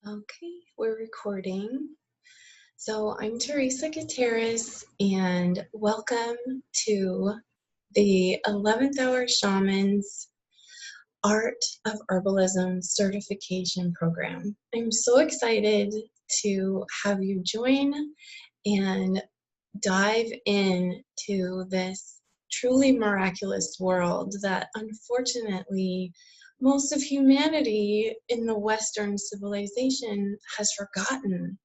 Okay, we're recording. So I'm Theresa and welcome to the 11th Hour Shaman's Art of Herbalism certification program. I'm so excited to have you join and dive into this truly miraculous world that unfortunately most of humanity in the Western civilization has forgotten.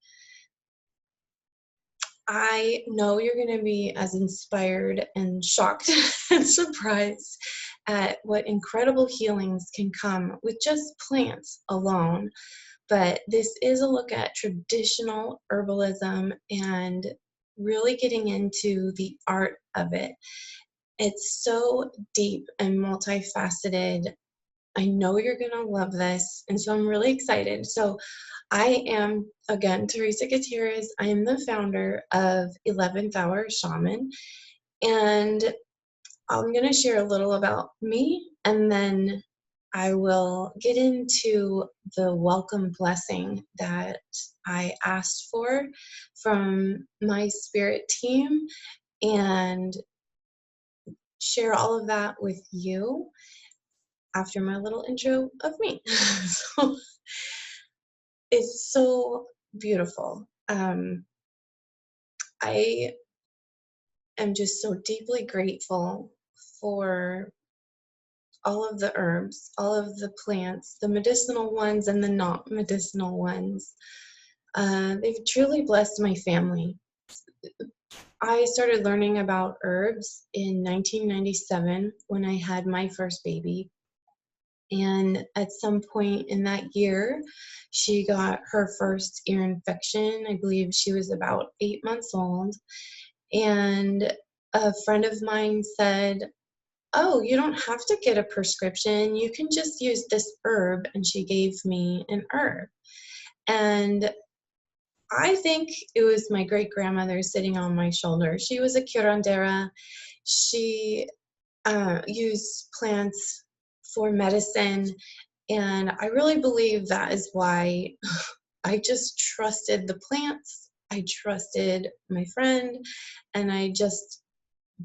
I know you're going to be as inspired and shocked and surprised at what incredible healings can come with just plants alone. But this is a look at traditional herbalism and really getting into the art of it. It's so deep and multifaceted. I know you're going to love this. And so I'm really excited. So I am, again, Theresa Gutierrez. I am the founder of 11th Hour Shaman. And I'm going to share a little about me, and then I will get into the welcome blessing that I asked for from my spirit team and share all of that with you after my little intro of me. So it's so beautiful. I am just so deeply grateful for all of the herbs, all of the plants, the medicinal ones and the not medicinal ones. They've truly blessed my family. I started learning about herbs in 1997 when I had my first baby. And at some point in that year, she got her first ear infection. I believe she was about 8 months old. And a friend of mine said, "Oh, you don't have to get a prescription. You can just use this herb." And she gave me an herb. And I think it was my great grandmother sitting on my shoulder. She was a curandera. She used plants for medicine. And I really believe that is why I just trusted the plants. I trusted my friend, and I just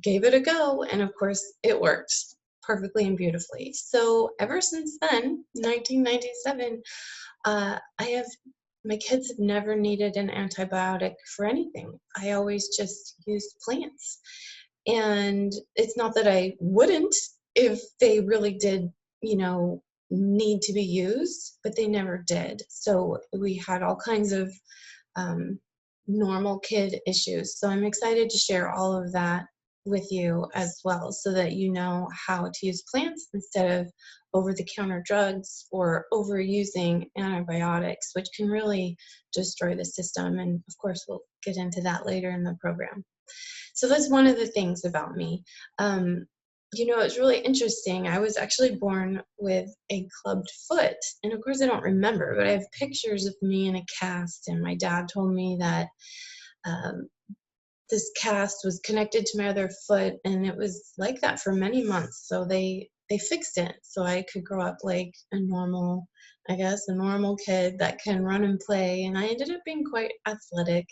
gave it a go. And of course, it worked perfectly and beautifully. So ever since then, 1997, I have my kids have never needed an antibiotic for anything. I always just used plants. And it's not that I wouldn't if they really did, you know, need to be used, but they never did. So we had all kinds of um, normal kid issues. So I'm excited to share all of that with you as well, so that you know how to use plants instead of over-the-counter drugs or overusing antibiotics, which can really destroy the system. And of course, we'll get into that later in the program. So that's one of the things about me. It's really interesting. I was actually born with a clubbed foot. And of course, I don't remember, but I have pictures of me in a cast. And my dad told me that um, this cast was connected to my other foot. And it was like that for many months. So they fixed it so I could grow up like a normal kid that can run and play. And I ended up being quite athletic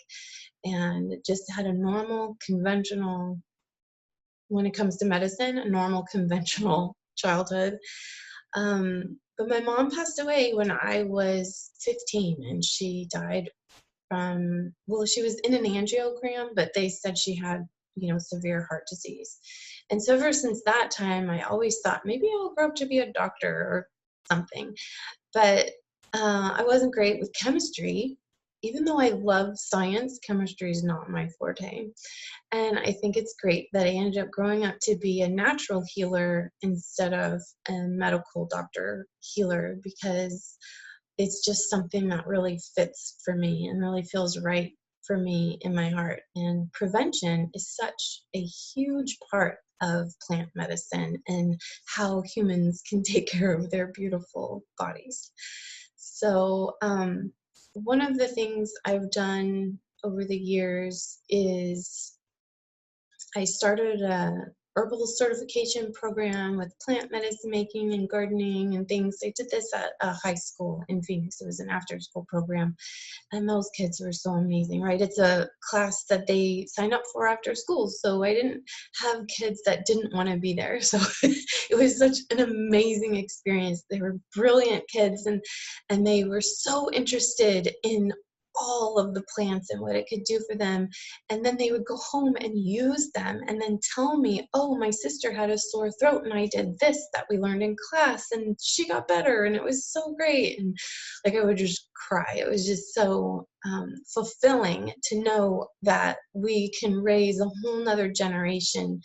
and just had a normal, conventional, when it comes to medicine, a normal, conventional childhood. But my mom passed away when I was 15, and she died from, well, she was in an angiogram, but they said she had, severe heart disease. And so ever since that time, I always thought maybe I'll grow up to be a doctor or something. But I wasn't great with chemistry. Even though I love science, chemistry is not my forte. And I think it's great that I ended up growing up to be a natural healer instead of a medical doctor healer, because it's just something that really fits for me and really feels right for me in my heart. And prevention is such a huge part of plant medicine and how humans can take care of their beautiful bodies. So one of the things I've done over the years is I started herbal certification program with plant medicine making and gardening and things. I did this at a high school in Phoenix. It was an after school program. And those kids were so amazing, right? It's a class that they sign up for after school. So I didn't have kids that didn't want to be there. So it was such an amazing experience. They were brilliant kids, and they were so interested in all of the plants and what it could do for them. And then they would go home and use them and then tell me, oh, my sister had a sore throat and I did this that we learned in class and she got better and it was so great. And like I would just cry. It was just so fulfilling to know that we can raise a whole nother generation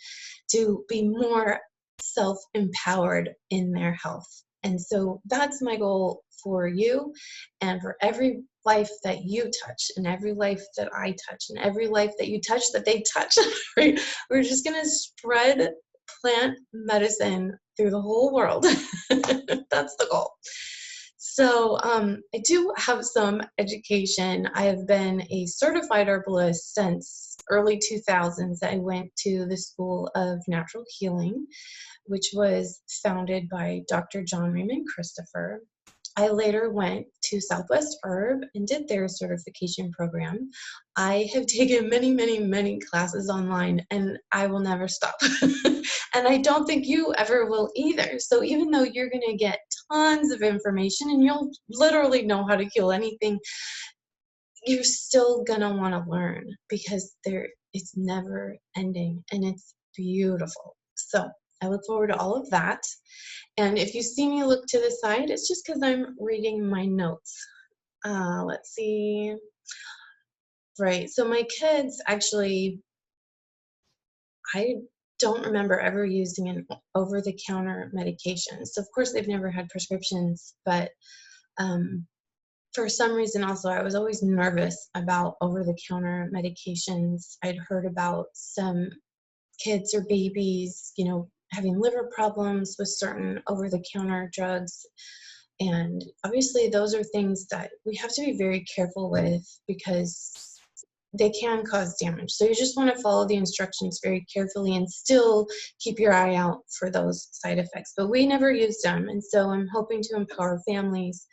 to be more self-empowered in their health. And so that's my goal for you and for every life that you touch and every life that I touch and every life that you touch that they touch. Right? We're just going to spread plant medicine through the whole world. That's the goal. So I do have some education. I have been a certified herbalist since early 2000s. I went to the School of Natural Healing, which was founded by Dr. John Raymond Christopher. I later went to Southwest Herb and did their certification program. I have taken many, many, many classes online, and I will never stop. And I don't think you ever will either. So even though you're going to get tons of information and you'll literally know how to heal anything, you're still going to want to learn because it's never ending and it's beautiful. So I look forward to all of that. And if you see me look to the side, it's just because I'm reading my notes. Let's see. Right. So my kids actually, I don't remember ever using an over-the-counter medication. So of course they've never had prescriptions, but for some reason also I was always nervous about over-the-counter medications. I'd heard about some kids or babies, having liver problems with certain over-the-counter drugs. And obviously those are things that we have to be very careful with because they can cause damage. So you just want to follow the instructions very carefully and still keep your eye out for those side effects. But we never used them. And so I'm hoping to empower families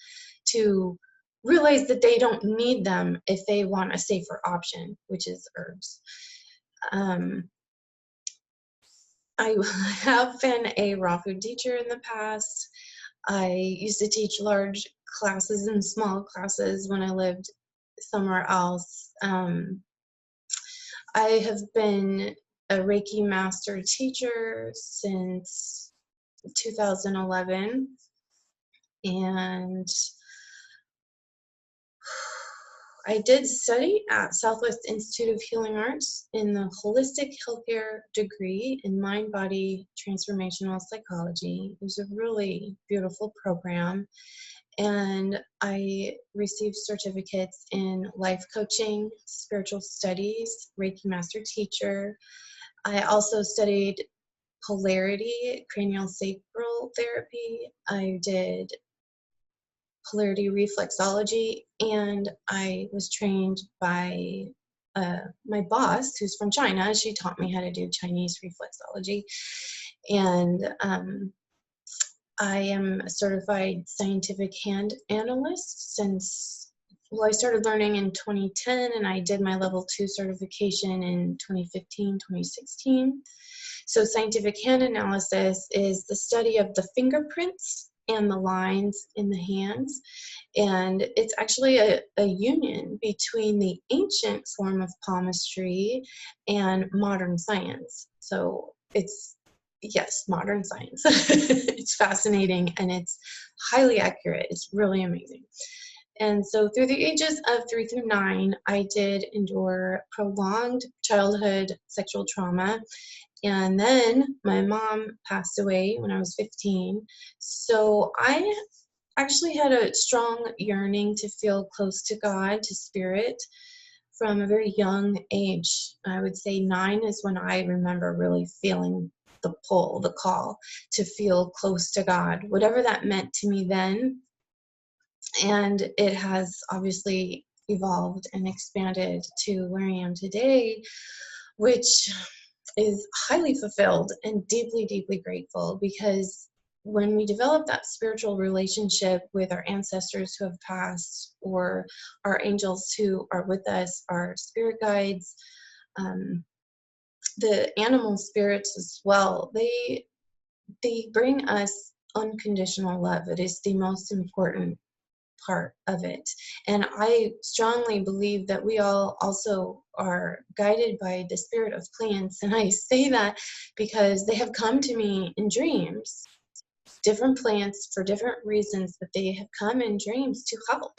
to realize that they don't need them if they want a safer option, which is herbs. I have been a raw food teacher in the past. I used to teach large classes and small classes when I lived somewhere else. I have been a Reiki master teacher since 2011, and I did study at Southwest Institute of Healing Arts in the holistic healthcare degree in mind-body transformational psychology. It was a really beautiful program. And I received certificates in life coaching, spiritual studies, Reiki master teacher. I also studied polarity, cranial sacral therapy. I did polarity reflexology, and I was trained by my boss, who's from China. She taught me how to do Chinese reflexology. And I am a certified scientific hand analyst since, I started learning in 2010, and I did my level 2 certification in 2015, 2016. So scientific hand analysis is the study of the fingerprints and the lines in the hands. And it's actually a union between the ancient form of palmistry and modern science. So it's, yes, modern science. It's fascinating and it's highly accurate. It's really amazing. And so through the ages of 3 through 9, I did endure prolonged childhood sexual trauma. And then my mom passed away when I was 15. So I actually had a strong yearning to feel close to God, to spirit, from a very young age. I would say 9 is when I remember really feeling the pull, the call to feel close to God, whatever that meant to me then. And it has obviously evolved and expanded to where I am today, which is highly fulfilled and deeply, deeply grateful, because when we develop that spiritual relationship with our ancestors who have passed, or our angels who are with us, our spirit guides, the animal spirits as well, they bring us unconditional love. It is the most important part of it. And I strongly believe that we all also are guided by the spirit of plants. And I say that because they have come to me in dreams, different plants for different reasons, but they have come in dreams to help.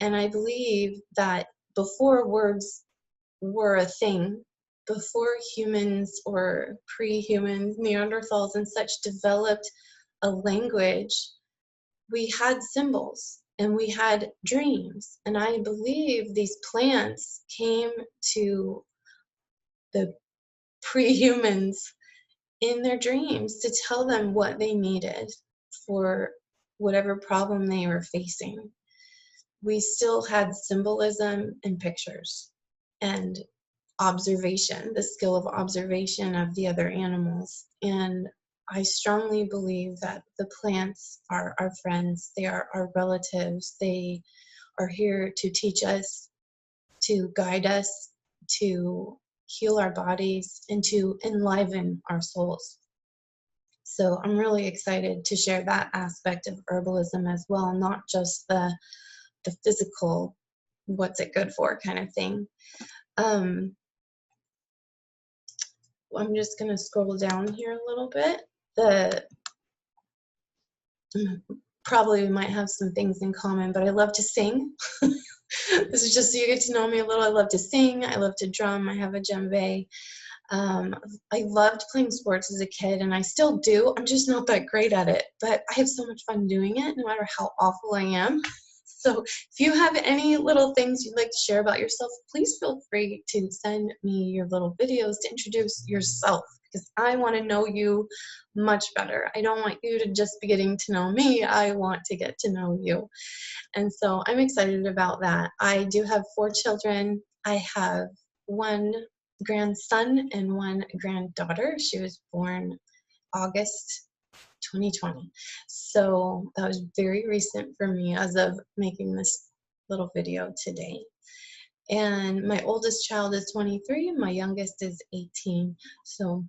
And I believe that before words were a thing, before humans or pre-humans, Neanderthals and such developed a language, we had symbols and we had dreams. And I believe these plants came to the pre-humans in their dreams to tell them what they needed for whatever problem they were facing. We still had symbolism and pictures and observation, the skill of observation of the other animals. And I strongly believe that the plants are our friends, they are our relatives, they are here to teach us, to guide us, to heal our bodies, and to enliven our souls. So I'm really excited to share that aspect of herbalism as well, not just the physical, what's it good for kind of thing. I'm just going to scroll down here a little bit. Probably we might have some things in common, but I love to sing. This is just so you get to know me a little. I love to sing. I love to drum. I have a djembe. I loved playing sports as a kid, and I still do. I'm just not that great at it, but I have so much fun doing it, no matter how awful I am. So if you have any little things you'd like to share about yourself, please feel free to send me your little videos to introduce yourself, because I want to know you much better. I don't want you to just be getting to know me. I want to get to know you. And so I'm excited about that. I do have 4 children. I have 1 grandson and 1 granddaughter. She was born August 2020. So that was very recent for me as of making this little video today. And my oldest child is 23 and my youngest is 18. So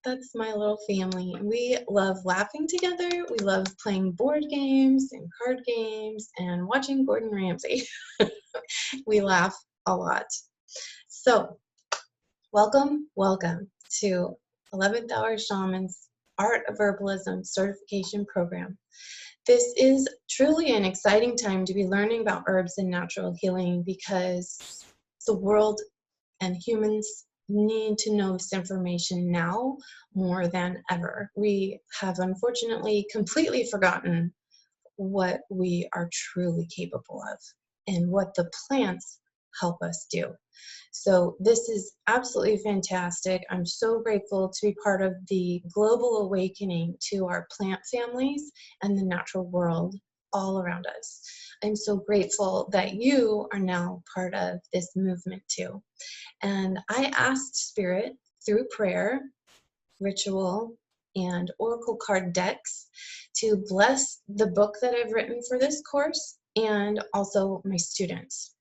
that's my little family. We love laughing together. We love playing board games and card games and watching Gordon Ramsay. We laugh a lot. So welcome to 11th Hour Shaman's Art of Herbalism certification program. This is truly an exciting time to be learning about herbs and natural healing, because the world and humans need to know this information now more than ever. We have unfortunately completely forgotten what we are truly capable of and what the plants help us do. So this is absolutely fantastic. I'm so grateful to be part of the global awakening to our plant families and the natural world all around us. I'm so grateful that you are now part of this movement too. And I asked Spirit through prayer, ritual, and oracle card decks to bless the book that I've written for this course, and also my students.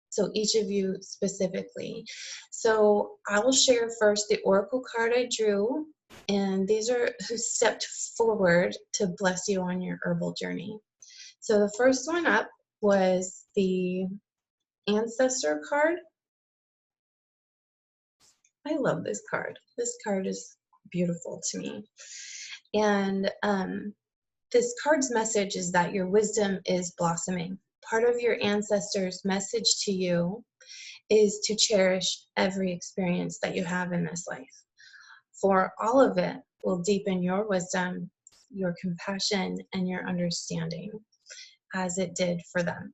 So each of you specifically. So I will share first the oracle card I drew, and these are who stepped forward to bless you on your herbal journey. So the first one up was the ancestor card. I love this card. This card is beautiful to me. And this card's message is that your wisdom is blossoming. Part of your ancestors' message to you is to cherish every experience that you have in this life. For all of it will deepen your wisdom, your compassion, and your understanding, as it did for them.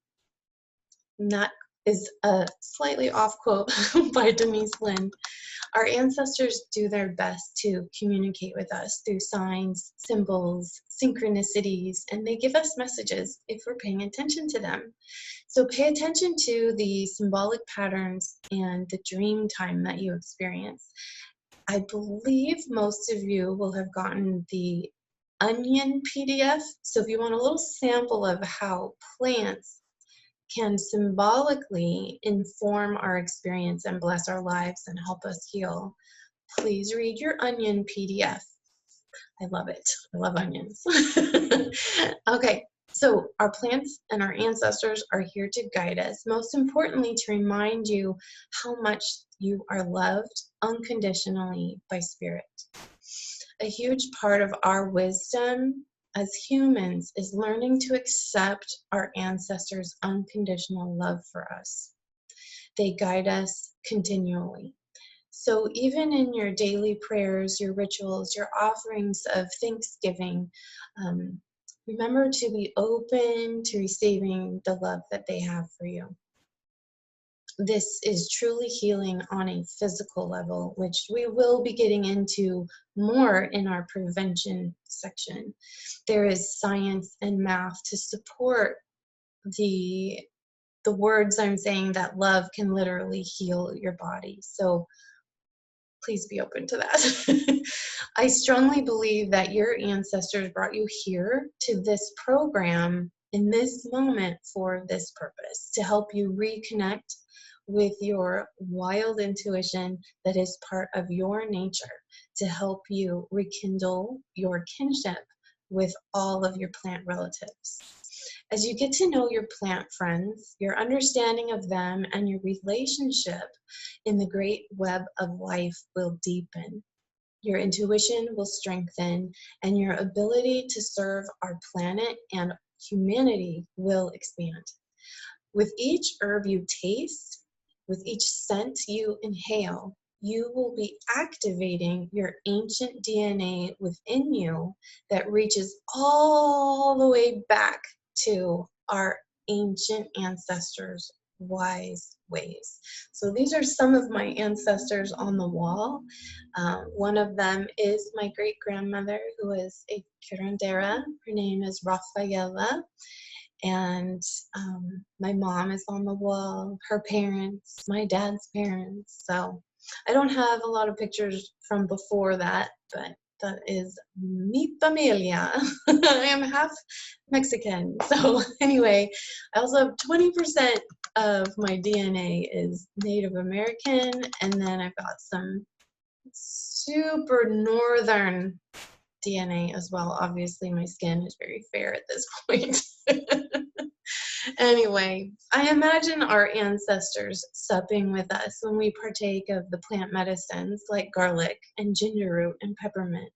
And that is a slightly off quote by Denise Lynn. Our ancestors do their best to communicate with us through signs, symbols, synchronicities, and they give us messages if we're paying attention to them. So pay attention to the symbolic patterns and the dream time that you experience. I believe most of you will have gotten the onion PDF. So if you want a little sample of how plants can symbolically inform our experience and bless our lives and help us heal, please read your onion PDF. I love it. I love onions. Okay, so our plants and our ancestors are here to guide us. Most importantly, to remind you how much you are loved unconditionally by Spirit. A huge part of our wisdom as humans is learning to accept our ancestors' unconditional love for us. They guide us continually. So even in your daily prayers, your rituals, your offerings of thanksgiving, remember to be open to receiving the love that they have for you. This is truly healing on a physical level, which we will be getting into more in our prevention section. There is science and math to support the words I'm saying, that love can literally heal your body. So please be open to that. I strongly believe that your ancestors brought you here to this program in this moment for this purpose, to help you reconnect with your wild intuition that is part of your nature, to help you rekindle your kinship with all of your plant relatives. As you get to know your plant friends, your understanding of them and your relationship in the great web of life will deepen. Your intuition will strengthen, and your ability to serve our planet and humanity will expand. With each herb you taste, with each scent you inhale, you will be activating your ancient DNA within you that reaches all the way back to our ancient ancestors' wise ways. So these are some of my ancestors on the wall. One of them is my great-grandmother, who is a curandera. Her name is Rafaela. And my mom is on the wall, her parents, my dad's parents. So I don't have a lot of pictures from before that, but that is mi familia. I am half Mexican. So anyway, I also have 20% of my DNA is Native American, and then I've got some super northern DNA as well. Obviously, my skin is very fair at this point. Anyway, I imagine our ancestors supping with us when we partake of the plant medicines like garlic and ginger root and peppermint.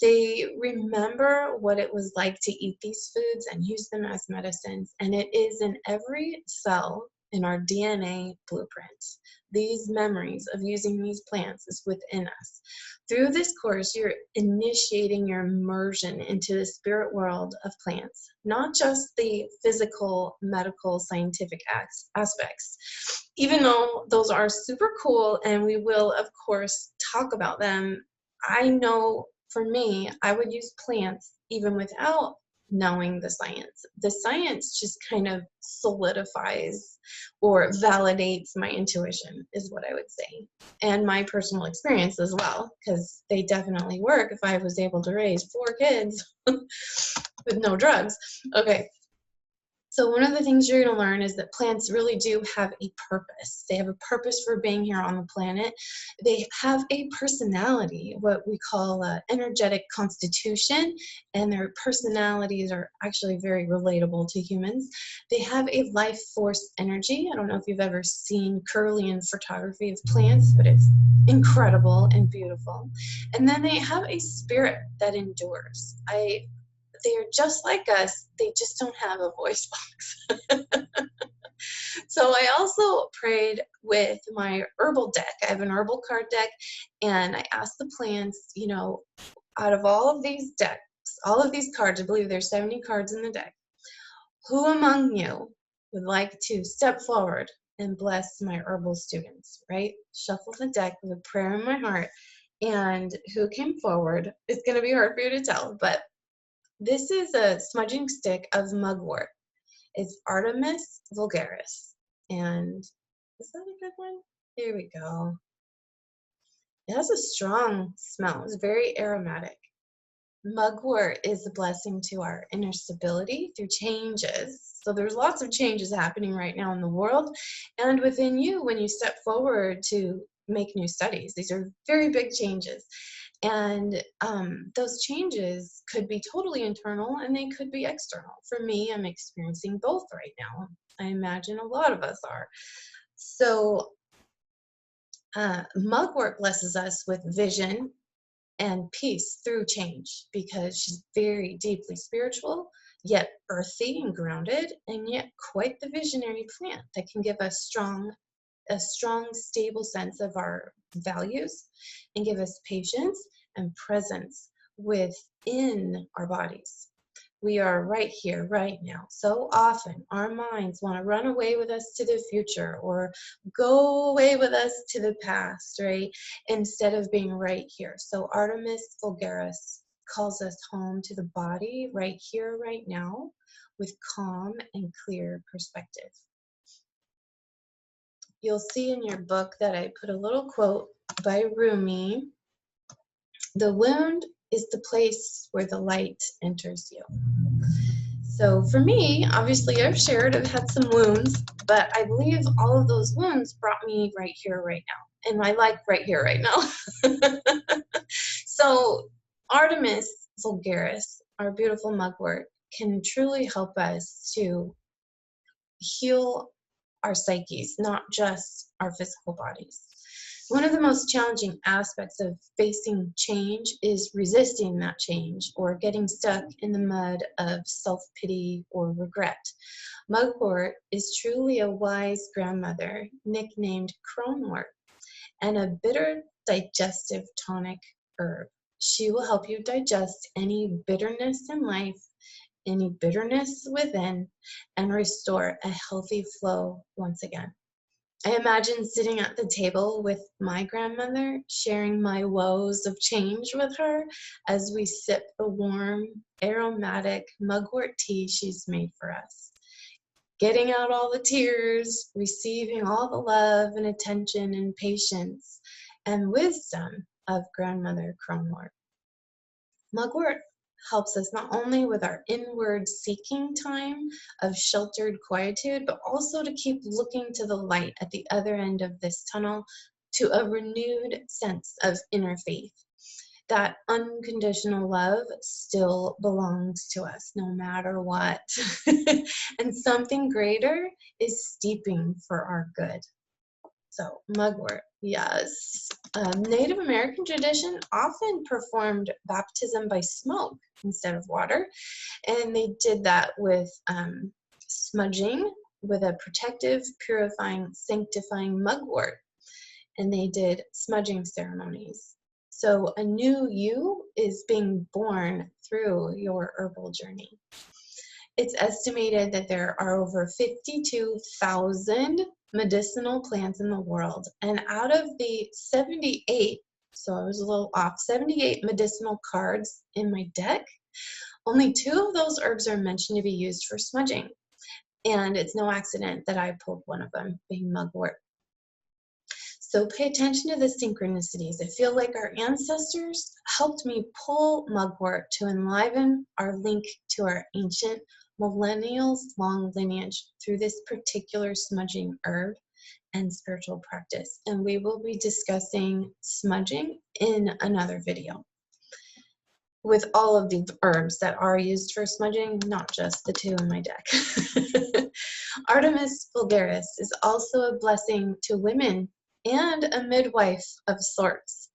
They remember what it was like to eat these foods and use them as medicines, and it is in every cell in our DNA blueprint. These memories of using these plants is within us. Through this course, you're initiating your immersion into the spirit world of plants, not just the physical, medical, scientific aspects. Even though those are super cool, and we will, of course, talk about them, I know for me, I would use plants even without knowing the science. The science just kind of solidifies or validates my intuition, is what I would say, and my personal experience as well, because they definitely work if I was able to raise 4 kids with no drugs. Okay. So one of the things you're going to learn is that plants really do have a purpose. They have a purpose for being here on the planet. They have a personality, what we call an energetic constitution, and their personalities are actually very relatable to humans. They have a life force energy. I don't know if you've ever seen Kirlian photography of plants, but it's incredible and beautiful. And then they have a spirit that endures. They're just like us, they just don't have a voice box. So I also prayed with my herbal deck. I have an herbal card deck, and I asked the plants, out of all of these decks, all of these cards, I believe there's 70 cards in the deck, who among you would like to step forward and bless my herbal students, right? Shuffle the deck with a prayer in my heart, and who came forward? It's going to be hard for you to tell, but this is a smudging stick of mugwort. It's Artemis vulgaris. And is that a good one? Here we go. It has a strong smell. It's very aromatic. Mugwort is a blessing to our inner stability through changes. So there's lots of changes happening right now in the world and within you when you step forward to make new studies. These are very big changes. And those changes could be totally internal and they could be external. For me, I'm experiencing both right now. I imagine a lot of us are. So mugwort blesses us with vision and peace through change because she's very deeply spiritual, yet earthy and grounded, and yet quite the visionary plant that can give us a strong, stable sense of our values and give us patience and presence within our bodies. We are right here, right now. So often our minds want to run away with us to the future or go away with us to the past, right? Instead of being right here. So Artemis vulgaris calls us home to the body right here, right now, with calm and clear perspective. You'll see in your book that I put a little quote by Rumi. The wound is the place where the light enters you. So for me, obviously I've shared, I've had some wounds, but I believe all of those wounds brought me right here, right now. And I like right here, right now. So Artemis vulgaris, our beautiful mugwort, can truly help us to heal our psyches, not just our physical bodies. One of the most challenging aspects of facing change is resisting that change or getting stuck in the mud of self-pity or regret. Mugwort is truly a wise grandmother, nicknamed Kronwort, and a bitter digestive tonic herb. She will help you digest any bitterness in life, any bitterness within, and restore a healthy flow once again. I imagine sitting at the table with my grandmother, sharing my woes of change with her as we sip the warm, aromatic mugwort tea she's made for us. Getting out all the tears, receiving all the love and attention and patience and wisdom of Grandmother Kronwort. Mugwort helps us not only with our inward seeking time of sheltered quietude, but also to keep looking to the light at the other end of this tunnel to a renewed sense of inner faith. That unconditional love still belongs to us no matter what. And something greater is steeping for our good. So mugwort, yes. Native American tradition often performed baptism by smoke instead of water. And they did that with smudging with a protective, purifying, sanctifying mugwort. And they did smudging ceremonies. So a new you is being born through your herbal journey. It's estimated that there are over 52,000 medicinal plants in the world. And out of the 78, so I was a little off, 78 medicinal cards in my deck, only 2 of those herbs are mentioned to be used for smudging. And it's no accident that I pulled one of them, being mugwort. So pay attention to the synchronicities. I feel like our ancestors helped me pull mugwort to enliven our link to our ancient millennials long lineage through this particular smudging herb and spiritual practice. And we will be discussing smudging in another video with all of the herbs that are used for smudging, not just the 2 in my deck. Artemis vulgaris is also a blessing to women and a midwife of sorts,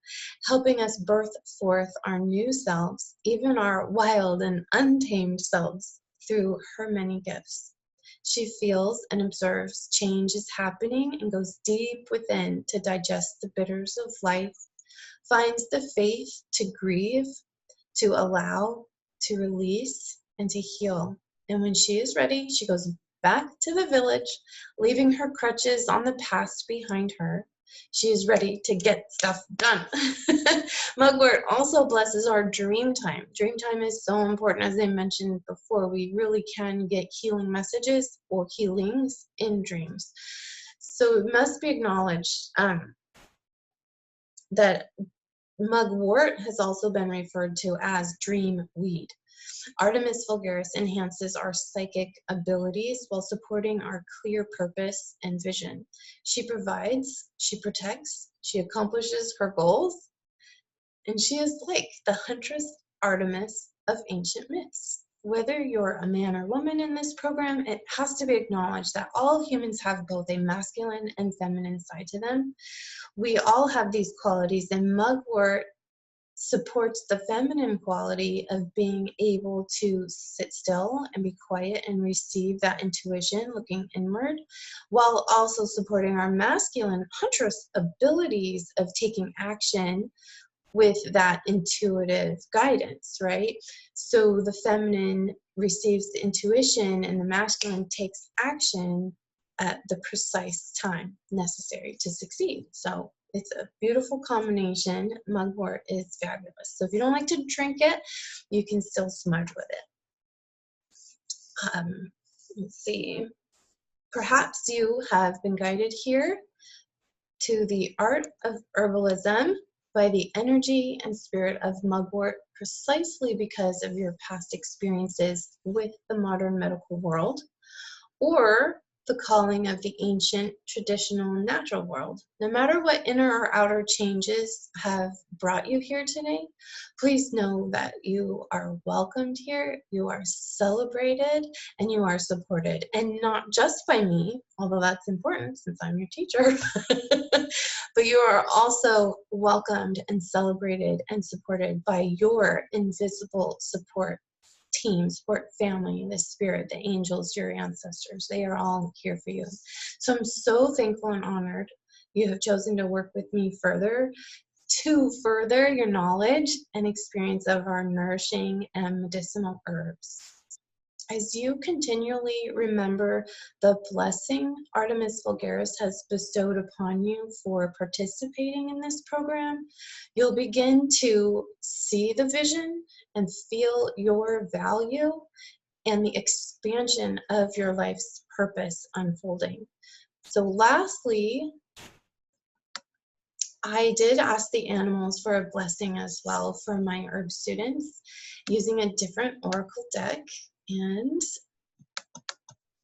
helping us birth forth our new selves, even our wild and untamed selves, through her many gifts. She feels and observes change is happening and goes deep within to digest the bitters of life, finds the faith to grieve, to allow, to release, and to heal. And when she is ready, she goes back to the village, leaving her crutches on the past behind her. She is ready to get stuff done. Mugwort also blesses our dream time. Dream time is so important. As I mentioned before, we really can get healing messages or healings in dreams. So it must be acknowledged. that mugwort has also been referred to as dream weed. Artemis vulgaris enhances our psychic abilities while supporting our clear purpose and vision. She provides, she protects, she accomplishes her goals, and she is like the huntress Artemis of ancient myths. Whether you're a man or woman in this program, it has to be acknowledged that all humans have both a masculine and feminine side to them. We all have these qualities, and mugwort supports the feminine quality of being able to sit still and be quiet and receive that intuition, looking inward, while also supporting our masculine huntress abilities of taking action with that intuitive guidance, right? So the feminine receives the intuition and the masculine takes action at the precise time necessary to succeed. So it's a beautiful combination. Mugwort is fabulous. So if you don't like to drink it, you can still smudge with it. Let's see. Perhaps you have been guided here to the Art of Herbalism by the energy and spirit of mugwort precisely because of your past experiences with the modern medical world, or the calling of the ancient, traditional, and natural world. No matter what inner or outer changes have brought you here today, please know that you are welcomed here, you are celebrated, and you are supported. And not just by me, although that's important since I'm your teacher, but you are also welcomed and celebrated and supported by your invisible support team, support family, the spirit, the angels, your ancestors. They are all here for you. So I'm so thankful and honored you have chosen to work with me further to further your knowledge and experience of our nourishing and medicinal herbs. As you continually remember the blessing Artemis vulgaris has bestowed upon you for participating in this program, you'll begin to see the vision and feel your value and the expansion of your life's purpose unfolding. So lastly, I did ask the animals for a blessing as well for my herb students using a different oracle deck, and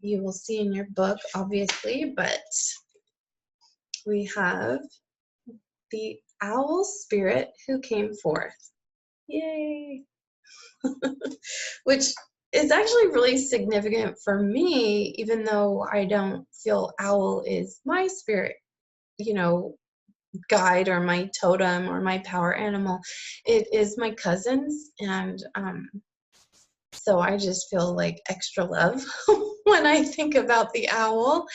you will see in your book, obviously, but we have the owl spirit who came forth. Yay! Which is actually really significant for me, even though I don't feel owl is my spirit, guide or my totem or my power animal. It is my cousin's, and so I just feel like extra love when I think about the owl.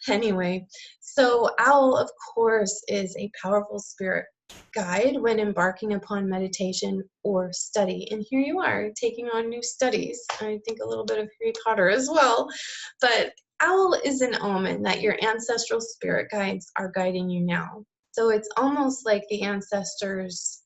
Anyway, so owl, of course, is a powerful spirit guide when embarking upon meditation or study. And here you are taking on new studies. I think a little bit of Harry Potter as well. But owl is an omen that your ancestral spirit guides are guiding you now. So it's almost like the ancestors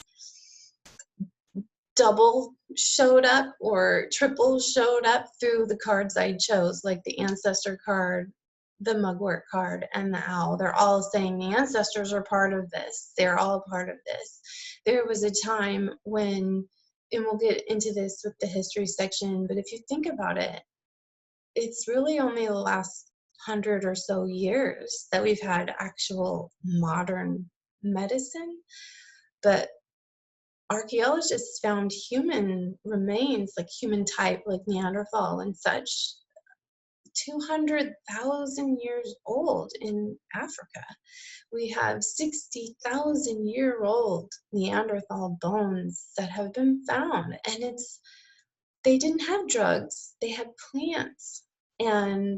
double showed up or triple showed up through the cards I chose, like the ancestor card, the mugwort card, and the owl. They're all saying the ancestors are part of this. They're all part of this. There was a time when, and we'll get into this with the history section, but if you think about it, it's really only the last 100 or so years that we've had actual modern medicine. But archaeologists found human remains, like human type, like Neanderthal and such, 200,000 years old in Africa. We have 60,000-year-old Neanderthal bones that have been found, and they didn't have drugs, they had plants, and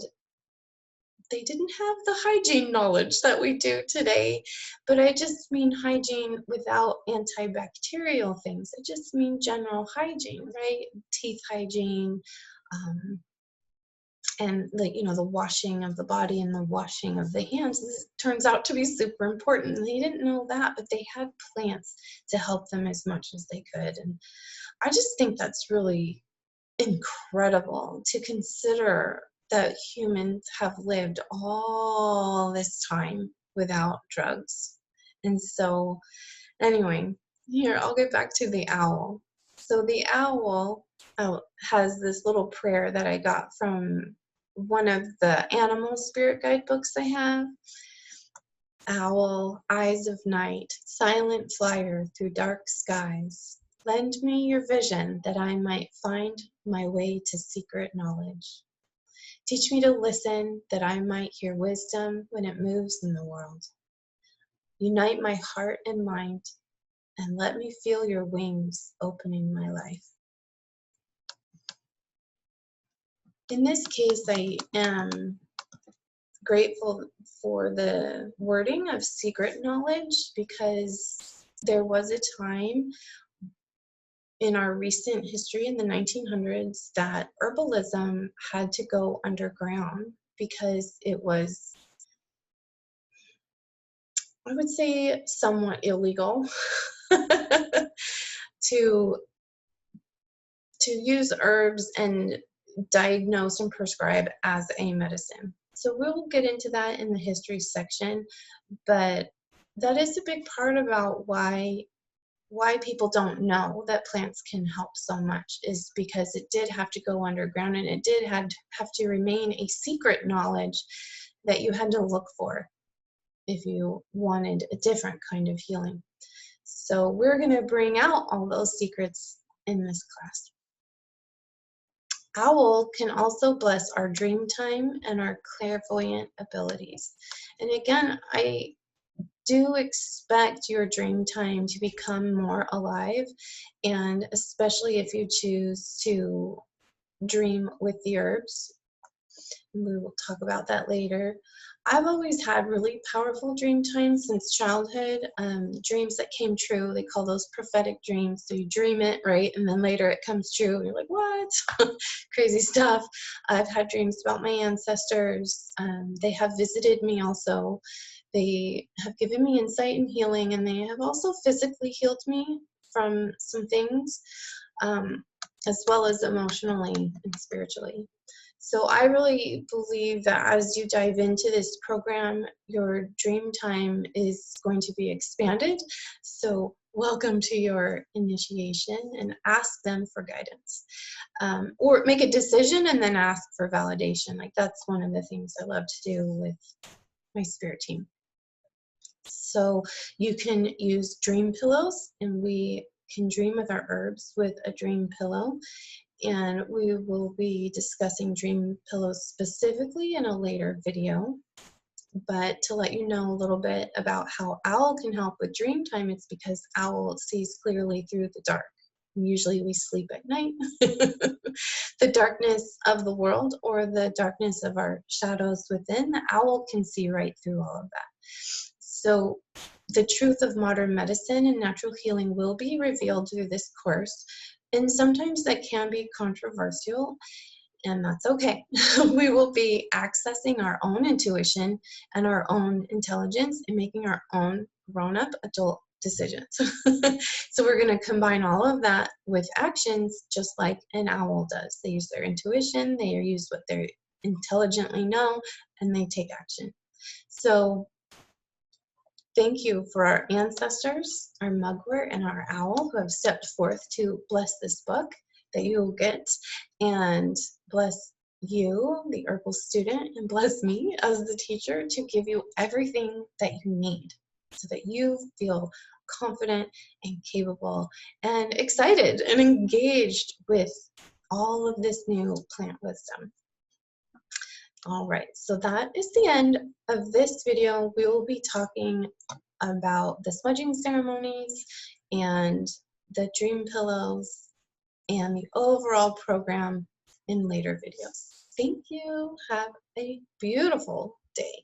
they didn't have the hygiene knowledge that we do today. But I just mean hygiene without antibacterial things. I just mean general hygiene, right? Teeth hygiene, and the washing of the body and the washing of the hands. This turns out to be super important. And they didn't know that, but they had plants to help them as much as they could. And I just think that's really incredible to consider that humans have lived all this time without drugs. And so Anyway, here, I'll get back to the owl. So the owl has this little prayer that I got from one of the animal spirit guidebooks I have. Owl, eyes of night, silent flyer through dark skies, lend me your vision that I might find my way to secret knowledge. Teach me to listen that I might hear wisdom when it moves in the world. Unite my heart and mind and let me feel your wings opening my life. In this case, I am grateful for the wording of secret knowledge, because there was a time in our recent history in the 1900s that herbalism had to go underground because it was, I would say, somewhat illegal to use herbs and diagnose and prescribe as a medicine. So we'll get into that in the history section, but that is a big part about why people don't know that plants can help so much, is because it did have to go underground, and it did have to remain a secret knowledge that you had to look for if you wanted a different kind of healing. So we're going to bring out all those secrets in this class. Owl can also bless our dream time and our clairvoyant abilities. And again, I do expect your dream time to become more alive, and especially if you choose to dream with the herbs. We will talk about that later. I've always had really powerful dream times since childhood, dreams that came true. They call those prophetic dreams. So you dream it, right? And then later it comes true. And you're like, what? Crazy stuff. I've had dreams about my ancestors. They have visited me also. They have given me insight and healing, and they have also physically healed me from some things, as well as emotionally and spiritually. So I really believe that as you dive into this program, your dream time is going to be expanded. So welcome to your initiation, and ask them for guidance. Or make a decision and then ask for validation. Like, that's one of the things I love to do with my spirit team. So you can use dream pillows, and we can dream with our herbs with a dream pillow. And we will be discussing dream pillows specifically in a later video. But to let you know a little bit about how owl can help with dream time, it's because owl sees clearly through the dark. Usually we sleep at night. The darkness of the world, or the darkness of our shadows within, the owl can see right through all of that. So the truth of modern medicine and natural healing will be revealed through this course. And sometimes that can be controversial, and that's okay. We will be accessing our own intuition and our own intelligence and making our own grown-up adult decisions. So we're going to combine all of that with actions, just like an owl does. They use their intuition, they use what they intelligently know, and they take action. So thank you for our ancestors, our mugwort, and our owl who have stepped forth to bless this book that you will get, and bless you, the herbal student, and bless me as the teacher to give you everything that you need so that you feel confident and capable and excited and engaged with all of this new plant wisdom. All right, so that is the end of this video. We will be talking about the smudging ceremonies and the dream pillows and the overall program in later videos. Thank you. Have a beautiful day.